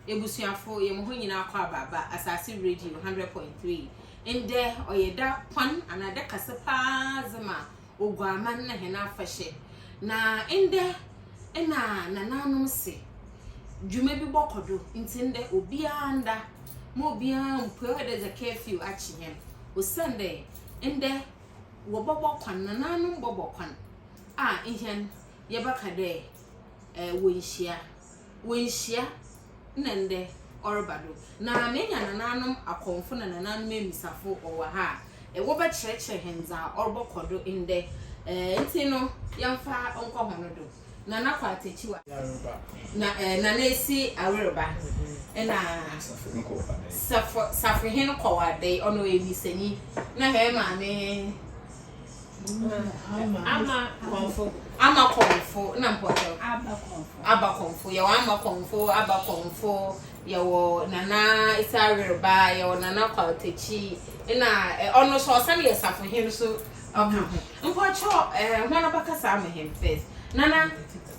Ebusuafo ye mo ho nyina akwa baba asase radio 100.3 inde oyeda kwan anade kasepa zema Oguaaman na hena Afahyɛ na inde ena nananum se dwuma bi bokodo ntinde obia anda mo obia mpo de za curfew achihem osande inde wo bobo kwan nananum bobo kwan ihan ye baka de Wɔnhyia nende orbado na menya nananum akonfo na nananum emisafo owa ha wo ba kyerɛkyerɛ henza orbokodo inde ntino yamfa onko hono do na nakwa atechiwa na na-esi awereba na safo hin kwawade ono emisani na he maame ama konfo na mpoto aba konfo ya ama konfo ya wo nana isareba ya wo nana kwaltechi na ono so san ya safo hin so mpocho hwana bakasa am him first nana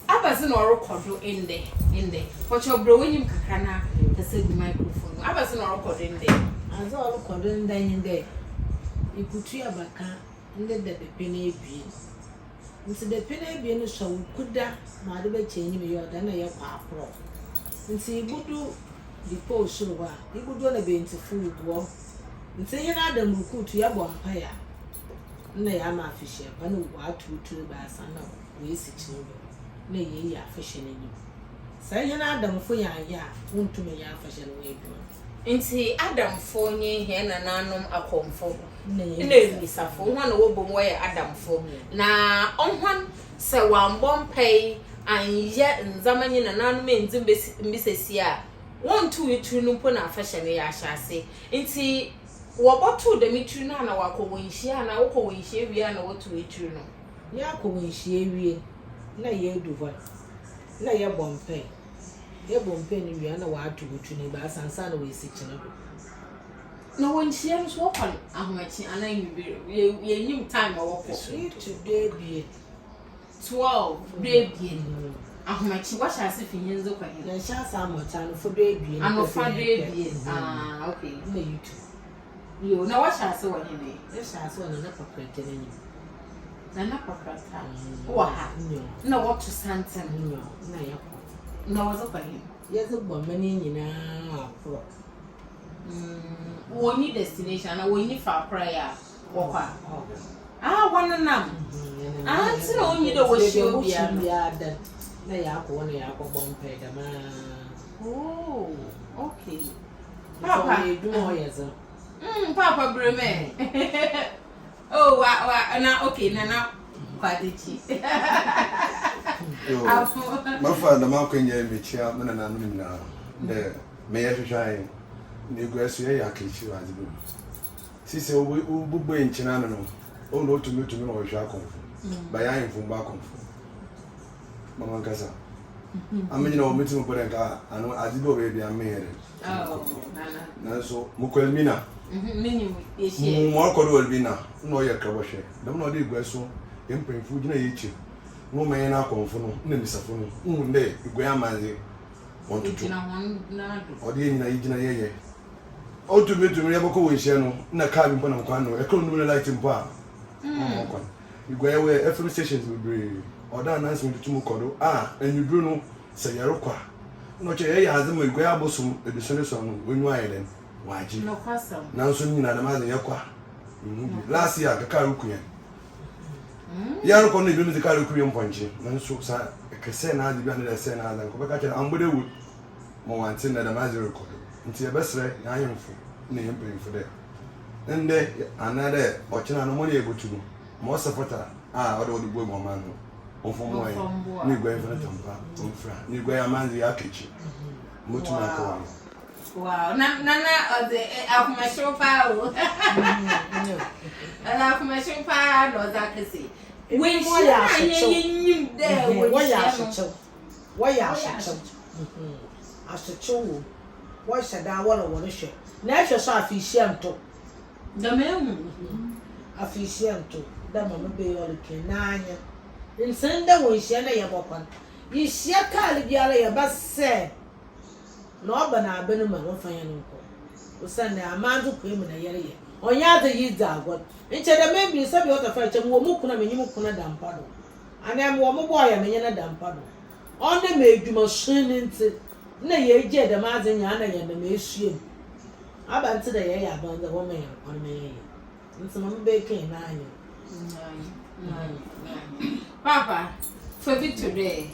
abazi na orokodo inde pocho bro wenyim kakana kase di microphone abazi na orokodo inde azo orokodo inde ikutu abaka inde de pepene ebie nti de pepene ebie no so kuda ma de be chenyi me yoda na ye kwa apro nti ibudu di post wa ibudu na be ntifu ugo nti ye na adam rukutu ya bo mpa ya na ya ma Afahyɛ ba na wa tutu ba sana we si chindo na ye ya Afahyɛ ni sai ye na adam fo ya wontu me ya Afahyɛ no we bi nti adamfo nye he nananum akomfo na emisafo hwan wo bom wo ye adamfo na onhwan se wambom pay anye nzamanyi nananum enzim mbisesi a wontu itu no mpo na Afahyɛ ne ya ahyase nti wobotu de mitru na wakọ Wɔnhyia na wokọ Wɔnhyia wi na wotu itu no ya akọ Wɔnhyia wi na ye duva na ye bompe ni wi na wa atu itu ni ba sansa na we sikyina do na Wɔnhyia so wokọ ahomachi anan ye nyim time wokọ today be 12 baby ahomachi wa hyase finyenzo kwa hin na hyasa amocha no fo do ebie ano fa do ebie okay na YouTube yo na wa hyase wa hin e hyase na papa tene ni na papa ta wa ha na what to santen na yakọ na wazo kwa hin yezo bomani nyina apro woni destination na woni fa prayer wokwa wananam ti na onyi de wo hye bia da na yakọ na yakọ bompe da ma okay papa edu mo yezo papa breme wa na okay na kwadechi mafa da makwenya mechia mena na nunu na de meya hwehwan ne guasu ya akechi wazibu sise obubu enchina no o no tumi no hwehwa konfo ba ya infumba konfo mama nkasa amenyina o metimo bodenka ano azibu obebi amere na so mukwelmina minimum yeshie mo akodo olbina no ye krabohwe dem no de guasu empemfu gina yechi no manye na konfo no na misafo no nde igwe amanze wontutu na hon na do odi nyina yigina yeye otumetu ya boko Wɔnhyia no na ka bi mbona mkwan no ekro no light mpa mkwan igwe we FM stations be oda announcement tumu kodo enuduro no se yerekwa no che ye yazema igwe abosum edusone so no onyu ayelen waji no kwasam na nso nyina na maze yekwa last year ka rukuya ya ro kono ibe mi ka rukuya mponche na nso sa kese na adi bi na se na adan ko be ka che ambode wu mo wanti na da maze rekodo nti ebesre na ayemfo na yempemfo de nde anade ochina no mo na ebutu no mo supporter ode bo mo man no onfomo ayi ni gwa info na tampa onfra ni gwa amanzi ya kechi mutuma ko wow na ode akumasho pa o ala akumasho pa no zakasi Wɔnhyia ye nyim de Wɔnhyia ashecho wo shada wala wala hwe na hwe so Afahyɛ nto da memu Afahyɛ nto da mama be yole kenanya nsenda Wɔnhyia na ye bokwan yihia kale biara ye ba se na oba na abenu ma wo fan ya nko usane amanzu kwemu na yere ye onya de yi da god nche da mebi se bi ota fa che mo mu kuna menyi mu kuna da mpado ana mo mo boy ya menye na da mpado onne me edwuma shini nti na ye je da ma ze nya na ye na me esue aba nti da ye ya ban da wo me ya kon me ye nti mo be ken na anyi Papa for today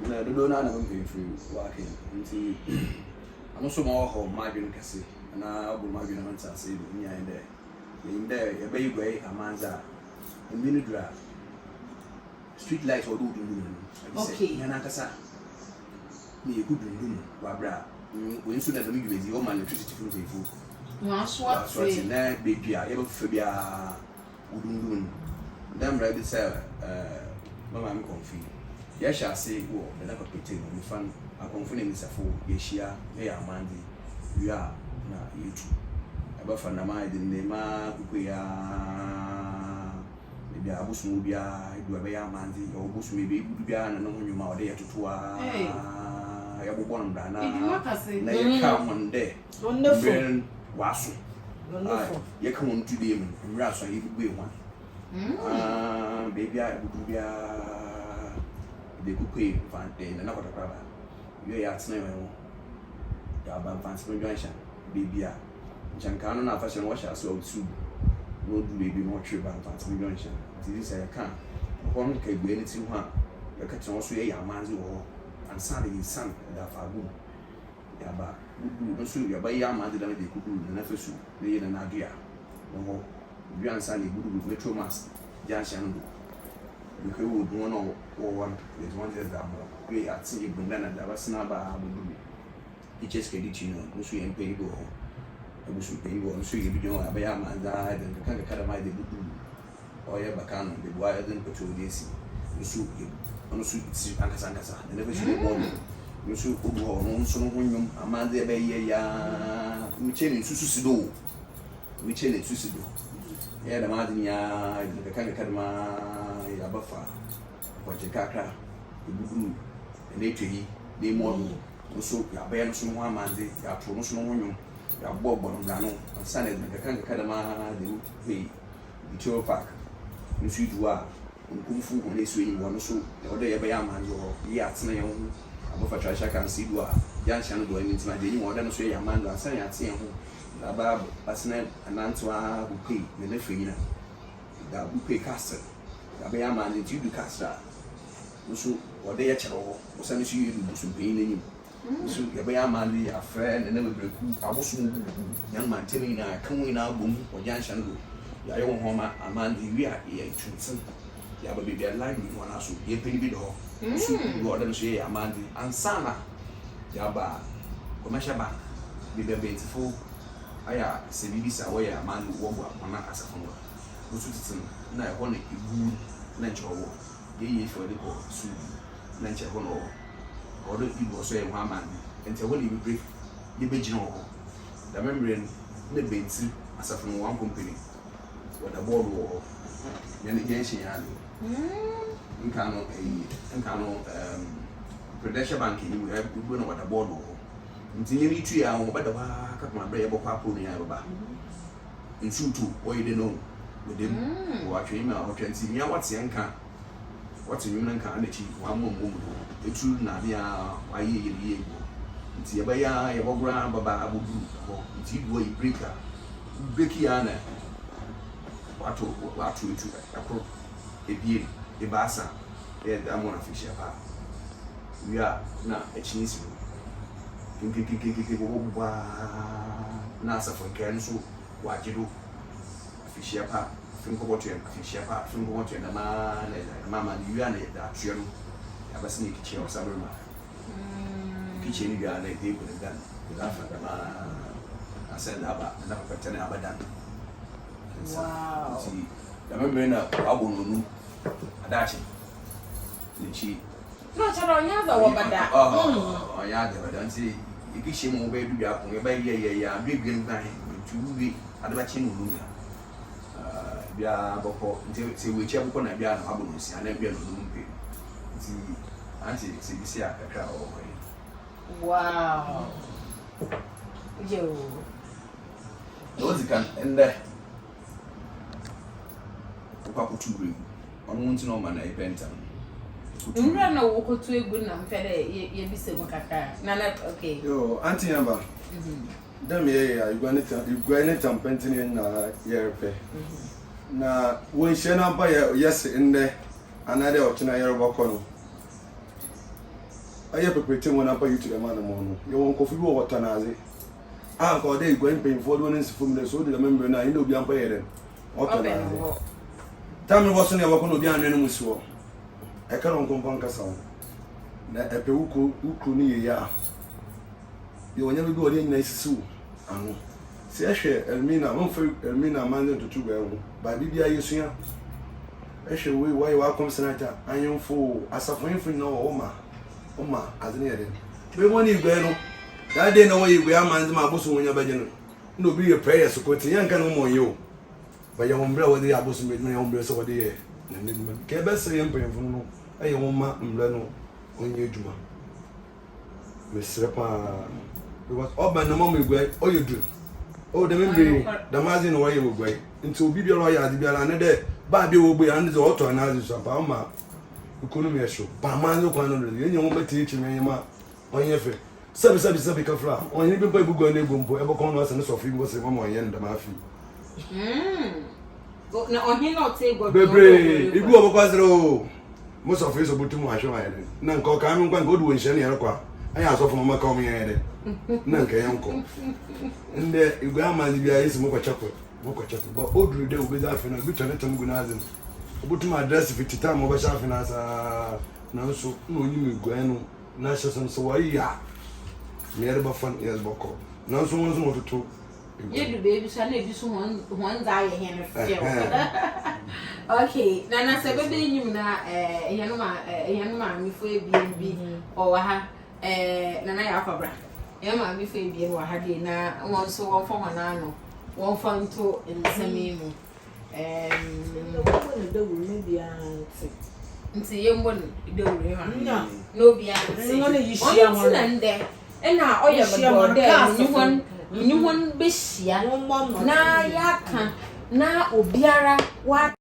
na dodo na na mpe free wake nti amuso ma ho ma dwene kase na obu ma dwene nta se bi nya inde ye be igwe amanza mbini dura street light or do okay na kasa ni ekudundum wa bra we nso na mi dwezi o ma electricity from tefu wa swat na bedua ye be fa bia udundum ndam ra bi se mama mi konfi ya sha se wo na ka pete no mi fan akonfo na mi safo ye hia ya amandi ya na yetu aba fa na ma de ne ma kuya bia abusu bia edu aba ya amandi ya obusu me be bia na no nyuma ode ya tutua ya bobo no bra na na ye ka monde wonderful waso wonderful ye ka won tudie mu mra so ye bu ehwa baby I would be the cookie fantain and not a crab. You are snail. Yaban fancy junction, baby. Jancano, not fashion washer, so soon. No do baby more trip and fancy junction. This I can't. One can be anything one. You catch also a young man's war and Sunday is sun and a fagoon. Yaba, no soon your by young man did they could do the Nephesu, lay in an idea. No more. Grand Sunday good with metro mass, Jansan. You could one or one, there's one that more. We had seen Bundana, that was not by it just get it, you know, no sweet and pay go. I wish we pay go and see if you know, a man died and the kind of catamite they would do. Or ever can the boy then patrol this. You shoot him on a sweet Ankasa, and never should have won. You should go on so when a man there by ya, we change to Susido. We change to Susido. Yeah, the Mardinia, the kind of Kadama, Yabafa, Pachakaka, the Bugu, and they model. So, Yabayan, some one man, ya promotional, ya Bob on Gano, and Sunday, the kind of Kadama, the Choro Park, the sweet war, and Kung Fu when they swing one so, the other Yabayaman, or Yats Nayon, Abafa Trasha can see Dua, Jan Shan going into my day, more than say Amanda, Sunny at Siam. Abab Asnet and Antoine Bouquet, the Nefrina, the Bouquet Castle, the Bayaman, the Judu Castle, also, or they at all, or some issue you do some pain in you. So, the Bayaman, a friend, and never break. I was young man telling me, I come in our boom or Jan Shango. I don't home a man, we are here in Trinson. Ya baby alive with one also, ye penny bid hole. So, you are them say a man, and Sana, Yaba, commercial bank, be the beautiful. Aya sebibisa waya man wo bo akona asafo otu titin na e ho na igu na nchowo ye for the ko su na nche ho no odo ibu so e ho aman ente ho na ibu break ye begina ho da membrane na benti asafo no one company what the board wo ye ne gen hia ni nka no Prudential Bank ni we ibu no what the board wo nti yemi tu ya ho bada wa ka ma bra ye bokwa po ni ya baba nsutu o yede no wedem wo atwe mi a ho twenti mi a wate nka wate mi nka na chi wa mmom etu na bia wa ye ye nti ye ba ya ye bogura baba abudu ho nti duo yi break ya na watu etu akro ebie e basa ye da mo na fishia pa wi a na echinisi Kiki Nasa for Kensu, Wajidu, Fishia Pa, Finkobotian, Fishia Pa, Finkobotian, the man, and Mamma, you and that children have a sneaky chair or something. Kitchen, you are like they would have done without the man. I said, Abba, pretend Abadan. Wow. See, the member in a Abu Adachi. She. No, Charonia, but that. Oh, yeah, they don't see. You can see more baby, you are big game time to be at the machine room. Bia Boko, say which ever can be an abundance and then be a room. See, Auntie, see, a crowd. Wow. Yo. Those can end there. Papa to bring. On one to know man, I bent him. Mura na woko to egu na mfere ye bi se makaka. Na okay. Yo, Auntie Amber. Dem you go anytime painting na yerepe. Na Wɔnhyia na ba yes in there another ochina yeroba kono. Aye prepare one up you to the man no. You won kofi wo water na aze. Ah ko dey going pay for one nsifum there so dey remember na you know bi ampa yere. Water na aze. Tell me what's in your kono bi anwe no musuo. E ka ron kompon kasa wo. Na epe uku ni ye ya. Yo wonya bi odi nyina isisu anu. Se ehwe Elmina, mo fe Elmina manze tutu ba hu. Ba bibia yesua. Ehwe we why wa kom senata anyomfo asafonfo na oma azene yede. Be woni igwe no. That day na wo igwe amanze ma aboso wonya baje no. Na obi ye prayer so ko tin yanka no mo yo. Ba ye hombra wo dey aboso me no hombra so wo dey ye. Na ndem ke be se ye mpemfo no. Aye wo ma mbra no onye adwuma. Mesre pa because oba na mama igwe oyedu. Oh, the memory, the mazin away will go into Bibia Roya, the Biala, and Baby will be under the auto and others of Palma. You couldn't be a show. Pamano, you won't teaching me on your face. Sabi Kafra, on any people who go in the boom, ever come us and so few was a woman and the mafia. Now on him not say, but Baby, if you have a quadro, most of us are put too much on it. None call coming one good wish any other. I asked for my coming at it. Nanka uncle. And there you go, man, if you are smoke chocolate. But old day will be that and we turn it to Gunazin. Put my dress if it's time over sharpen as now so no you go and national so why ya. Near the fun years boko. Now someone's more to two. You do baby, shall be someone die here. Okay, Nana said, baby, you na a young man before be or Nana Yakobra. Emma, if we be what had na one so one for one anno, one fun to in the same. Maybe Nti yembon do re ha no be an you share one and there and now all your there you want be share na yaka na obiara wa